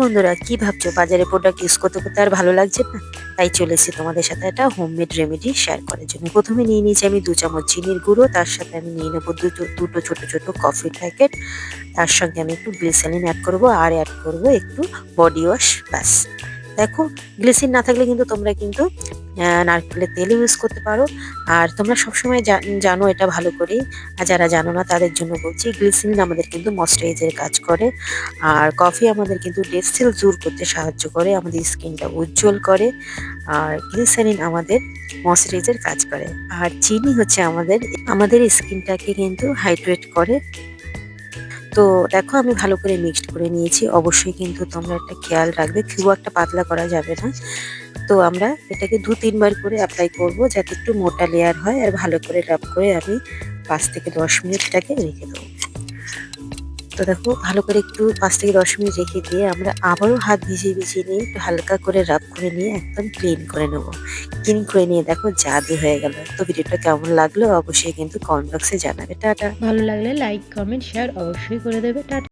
বন্ধুরা, কি ভাবছো? বাজারে প্রোডাক্ট ইউজ করতে করতে আর ভালো লাগছে না? তাই চলে এসেছি তোমাদের সাথে একটা হোমমেড রেমেডি শেয়ার করার জন্য। প্রথমে নিয়ে নিয়েছি আমি 2 চামচ চিনির গুঁড়ো, তার সাথে আমি নিয়ে নেবো দুটো ছোট ছোট কফি প্যাকেট। তার সঙ্গে আমি একটু গ্লিসারিন অ্যাড করব, আর অ্যাড করব একটু বডি ওয়াশ। ব্যাস। দেখো, গ্লিসারিন না থাকলে কিন্তু তোমরা কিন্তু নারকেলের তেল ইউজ করতে পারো। আর তোমরা সবসময় জানো এটা ভালো করেই, আর যারা জানো না তাদের জন্য বলছি, গ্লিসারিন আমাদের কিন্তু ময়শ্চারাইজের কাজ করে, আর কফি আমাদের কিন্তু ডেড সেল দূর করতে সাহায্য করে, আমাদের স্কিনটা উজ্জ্বল করে, আর গ্লিসারিন আমাদের ময়শ্চারাইজের কাজ করে, আর চিনি হচ্ছে আমাদের আমাদের স্কিনটাকে কিন্তু হাইড্রেট করে। তো দেখো, আমি ভালো করে মিক্সড করে নিয়েছি। অবশ্যই কিন্তু তোমরা একটা খেয়াল রাখবে, খুব একটা পাতলা করা যাবে না। তো আমরা এটাকে 2-3 বার করে অ্যাপ্লাই করব, যাতে একটু মোটা লেয়ার হয়, আর ভালো করে রাব করে আমি 5 থেকে 10 মিনিটটাকে রেখে দেবো। তো দেখো, ভালো করে একটু 5 থেকে 10 মিনিট রেখে দিয়ে আমরা আবারও হাত ভিজিয়ে ভিজিয়ে নিয়ে একটু হালকা করে রাব করে নিয়ে একদম ক্লিন করে নেবো। ক্লিন করে নিয়ে দেখো, জাদু হয়ে গেল। তো ভিডিওটা কেমন লাগলো অবশ্যই কিন্তু কমেন্ট বক্সে জানাবে। টাটা। ভালো লাগলে লাইক, কমেন্ট, শেয়ার অবশ্যই করে দেবে। টাটা।